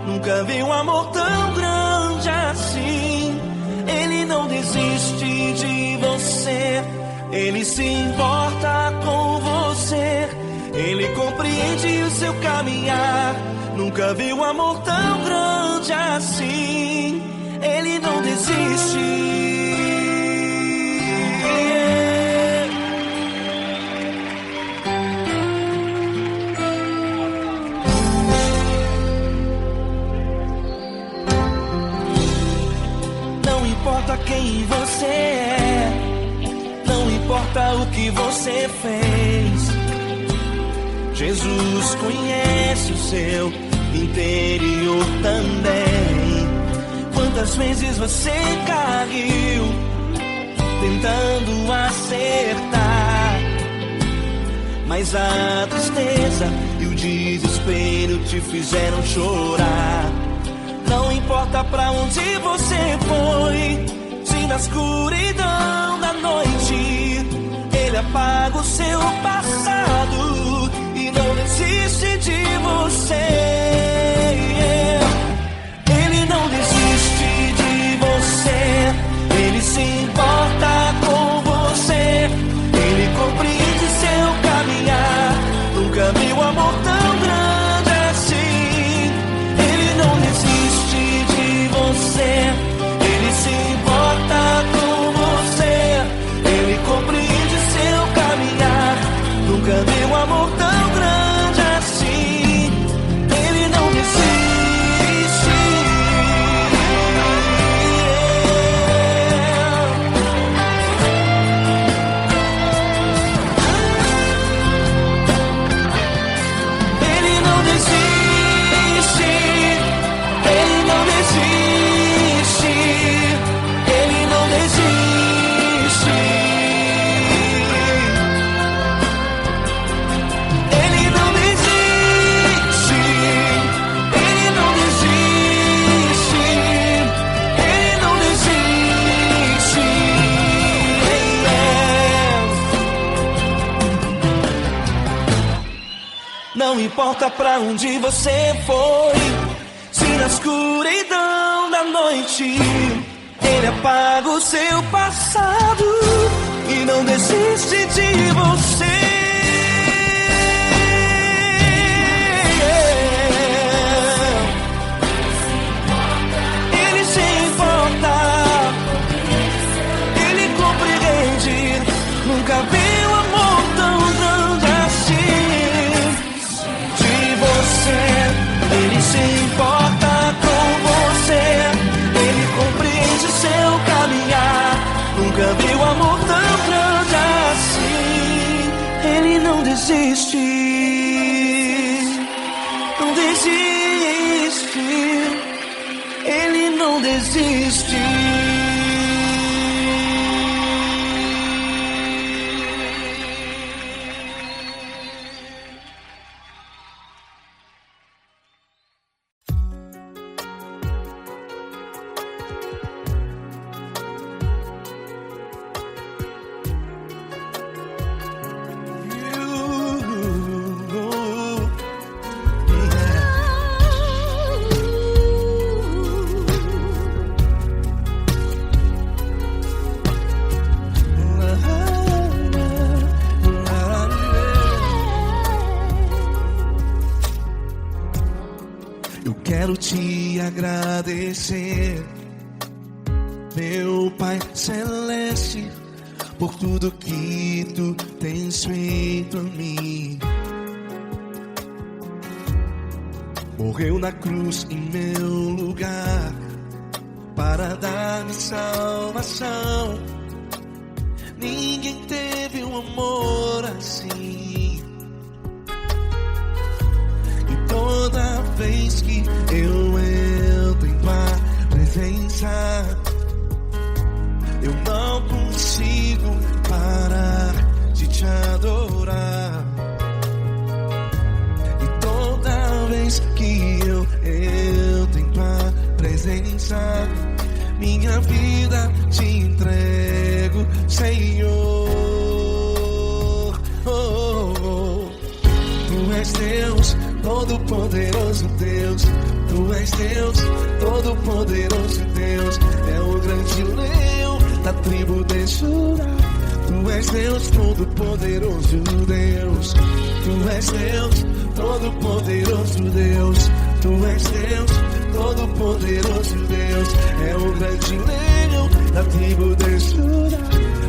Nunca vi um amor tão grande assim. Ele não desiste de você, Ele se importa com você, Ele compreende o seu caminhar. Nunca vi um amor tão grande assim. Ele não desiste. Não importa quem você é, não importa o que você fez, Jesus conhece o seu interior também. Quantas vezes você caiu tentando acertar, mas a tristeza e o desespero te fizeram chorar. Não importa pra onde você foi, se na escuridão da noite Ele apaga o seu passado e não desiste de você. Ele não desiste de você, Ele se importa com você, Ele compreende seu caminhar. Nunca vi um amor tão grande assim. Ele não desiste de você, Ele se importa com você, Ele compreende seu caminhar. Nunca vi um amor tão grande assim. Ele não desiste. Ele não desiste. Ele não desiste. Ele não desiste. Ele não desiste. Ele não desiste. Ele não desiste. Não importa pra onde você foi, se na escuridão da noite Ele apaga o seu passado e não desiste de você. Ele se importa, Ele compreende. Nunca vi um amor tão grande assim. De você, Ele se importa com você, não desiste. Eu quero te agradecer, meu Pai Celeste, por tudo que tu tens feito a mim. Morreu na cruz em meu lugar para dar-me salvação. Ninguém teve um amor assim. E toda vez que eu entro em tua presença, eu não consigo parar de te adorar. E toda vez que eu entro em tua presença, minha vida te entrego, Senhor. Oh, oh, oh. Tu és Deus, Todo-Poderoso Deus. Tu és Deus, Todo-Poderoso Deus. É o grande leão da tribo de Judá. Tu és Deus, Todo-Poderoso Deus. Tu és Deus, Todo-Poderoso Deus. Tu és Deus, Todo-Poderoso Deus. É o grande leão da tribo de Judá.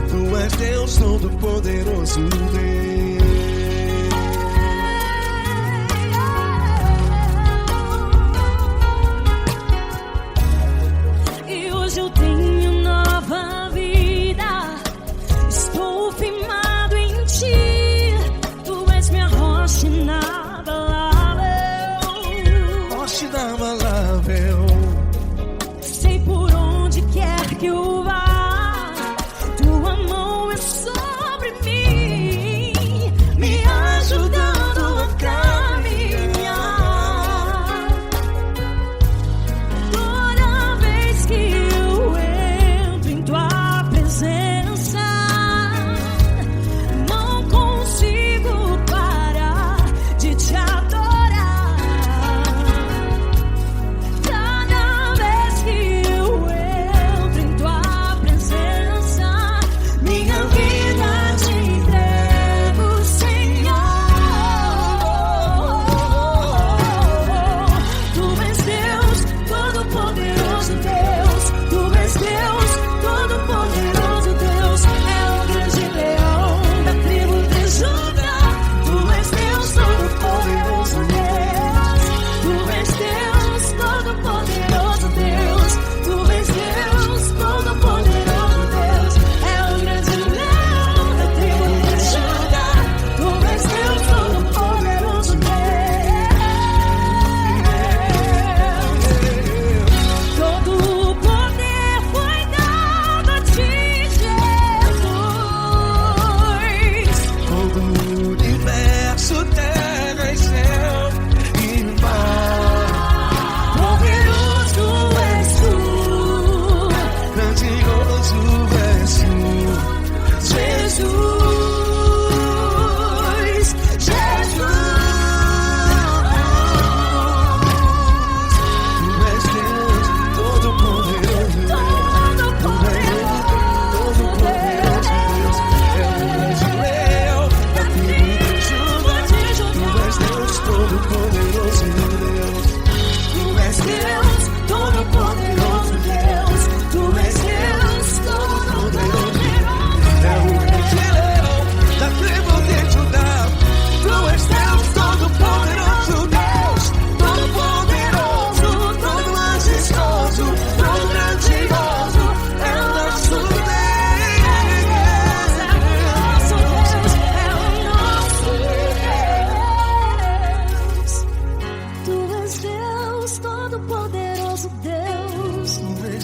Tu és Deus, Todo-Poderoso Deus. E hoje eu tenho nova vida. Estou firmado em ti. Tu és minha rocha inabalável. Rocha inabalável. Sei por onde quer que eu vá, tua mão é sobre mim, me ajudando a caminhar. Toda vez que eu entro em tua presença, não consigo parar de te adorar. Cada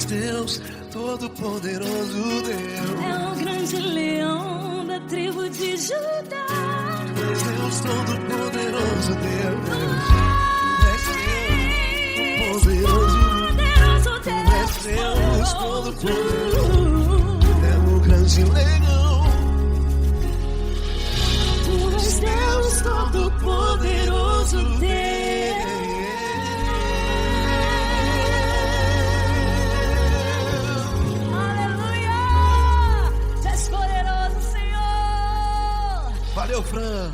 Deus, todo-poderoso Deus. É o grande leão da tribo de Judá. Deus, todo-poderoso Deus. Deus, todo-poderoso, é o grande leão. Tu és Deus todo-poderoso, Deus. Aleluia! Tu és poderoso, Senhor. Valeu, Fran.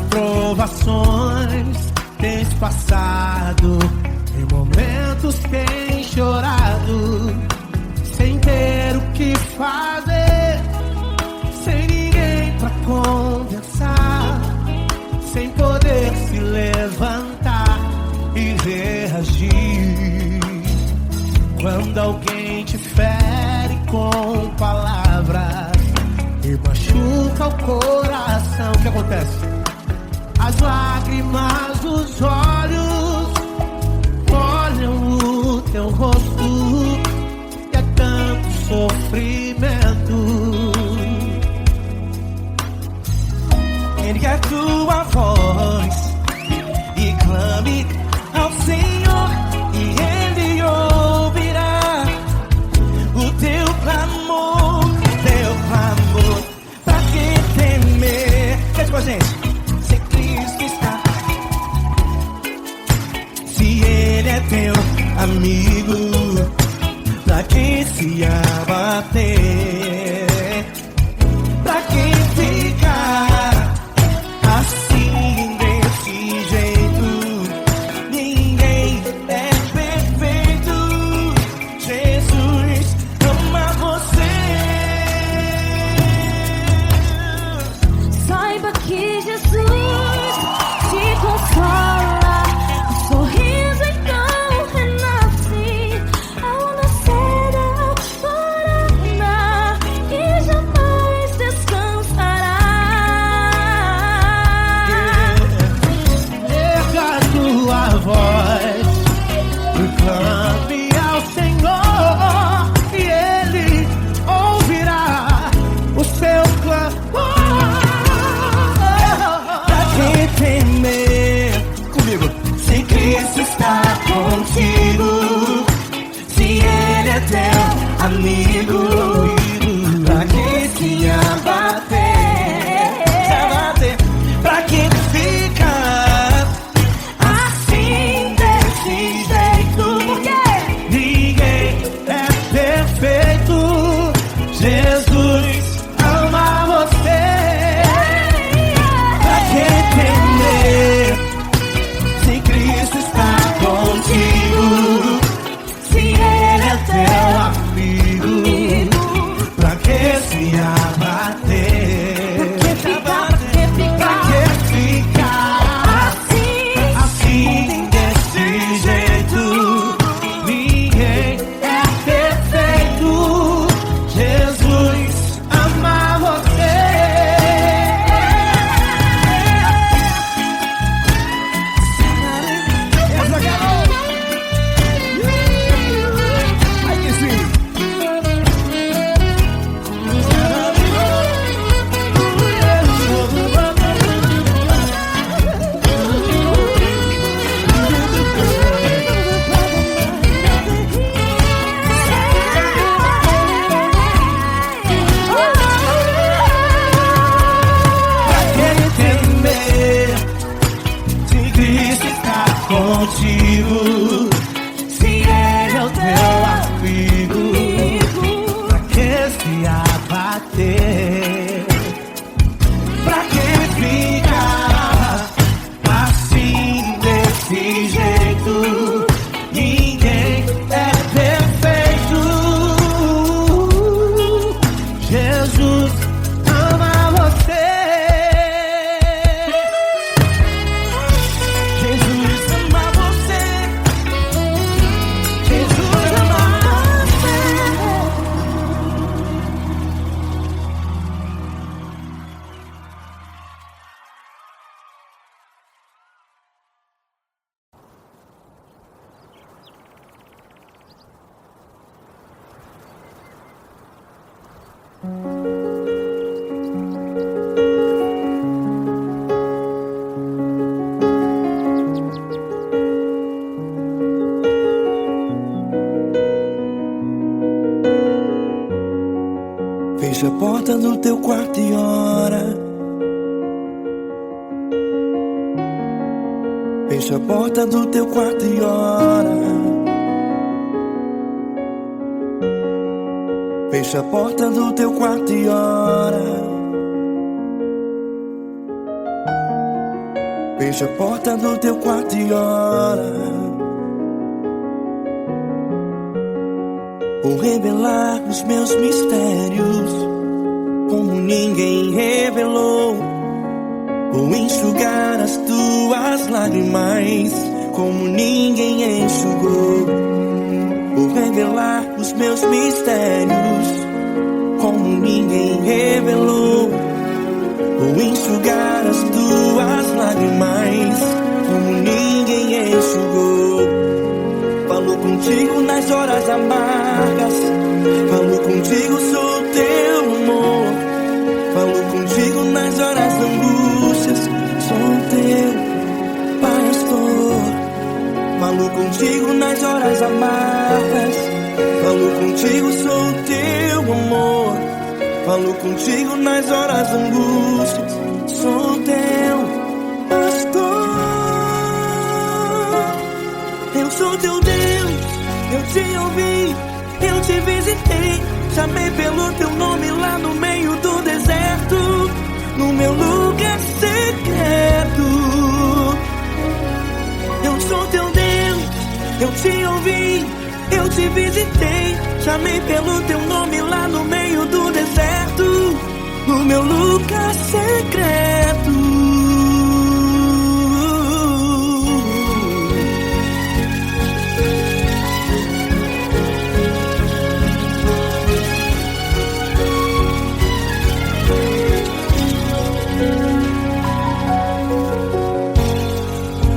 Provações tens passado, em momentos tens chorado, sem ter o que fazer, sem ninguém pra conversar, sem poder se levantar e reagir. Quando alguém te fere com palavras e machuca o coração, o que acontece? As lágrimas dos olhos molham o teu rosto e é tanto sofrimento. Ergue a tua voz e clame ao Senhor e Ele ouvirá o teu clamor, pra que temer? Cante com a gente. Ele é teu amigo, pra quem se abater, pra quem ficar assim desse jeito. Ninguém é perfeito, Jesus ama você. Saiba que Jesus te consola. Sorriso então renasce ao nascer da alvorada e jamais descansará. Erga a tua voz e clame ao Senhor e Ele ouvirá o seu clamor. Pra que temer? Comigo. Se Cristo está contigo, se Ele é teu amigo, pra que se abater, pra que ficar assim desse jeito? Ninguém é perfeito, Jesus ama você. Pra que temer? Se Cristo está contigo, se Ele é teu amigo, pra que se abater? Pra que ficar assim desse jeito? Ninguém é perfeito, Jesus ama você. Contigo, se Ele é o teu amigo, pra que se abater? Pra que ficar assim desse jeito? Ninguém é perfeito, Jesus Fecha a porta do teu quarto e ora. Fecha a porta do teu quarto e ora. Fecha a porta do teu quarto e ora. Fecha a porta do teu quarto e ora. Vou revelar os meus mistérios como ninguém revelou. Vou enxugar as tuas lágrimas como ninguém enxugou. Vou revelar os meus mistérios como ninguém revelou. Vou enxugar as tuas lágrimas como ninguém enxugou. Falo contigo nas horas amargas, falo contigo, sou teu amor. Falo contigo nas horas da angústias, sou teu pastor. Falo contigo nas horas amargas, falo contigo, sou teu amor. Falo contigo nas horas da angústias, sou teu pastor. Eu sou teu Deus, eu te ouvi, eu te visitei. Chamei pelo teu nome lá no meio do deserto, no meu lugar secreto. Eu sou teu Deus, eu te ouvi, eu te visitei. Chamei pelo teu nome lá no meio do deserto, no meu lugar secreto.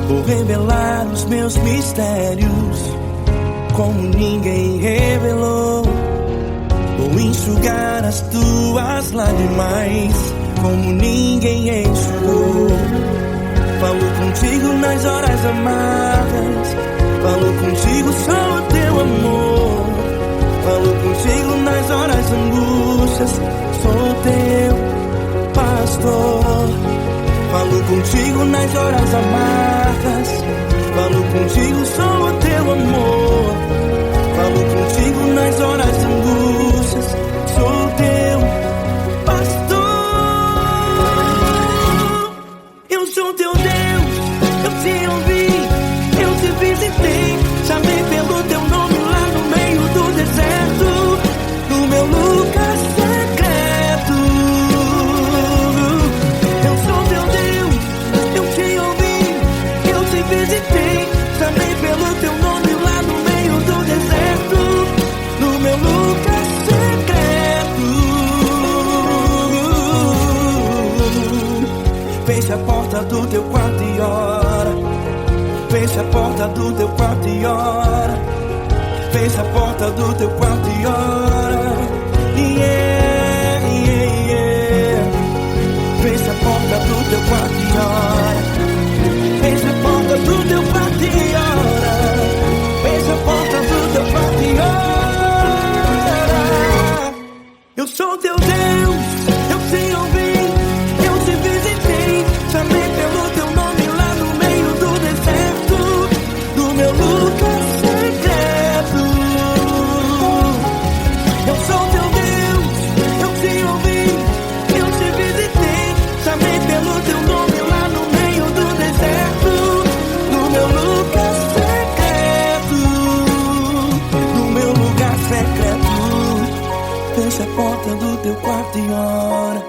Vou revelar os meus mistérios como ninguém revelou. Vou enxugar as tuas lágrimas como ninguém enxugou. Falo contigo nas horas amargas, falo contigo, sou teu amor. Falo contigo nas horas angústias, sou teu pastor. Falo contigo nas horas amargas, falo contigo, sou o teu amor. Falo contigo nas horas angústias, sou teu pastor. Eu sou teu Deus, eu te ouvi, eu te visitei. Chamei pelo teu nome lá no meio do deserto, no meu lugar secreto. Eu sou teu Deus, eu te ouvi, eu te visitei. Chamei pelo teu nome lá no meio do deserto, no meu lugar secreto. Fecha a porta do teu quarto e ora. Fecha a porta do teu quarto e ora. Fecha a porta do teu quarto e ora. Yeah, yeah, yeah. Fecha a porta do teu quarto e ora. Fecha a porta do teu quarto e ora. Fecha a porta do teu quarto e ora. Eu sou teu Deus, eu te ouvi, eu te visitei. Chamei pelo teu nome lá no meio do deserto, no meu lugar secreto. Eu sou teu Deus, eu te ouvi, eu te visitei. Chamei pelo teu nome lá no meio do deserto, no meu lugar secreto, no meu lugar secreto. Fecha a porta do teu quarto e ora.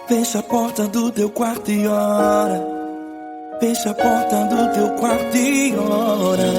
Fecha a porta do teu quarto e ora. Fecha a porta do teu quarto e ora.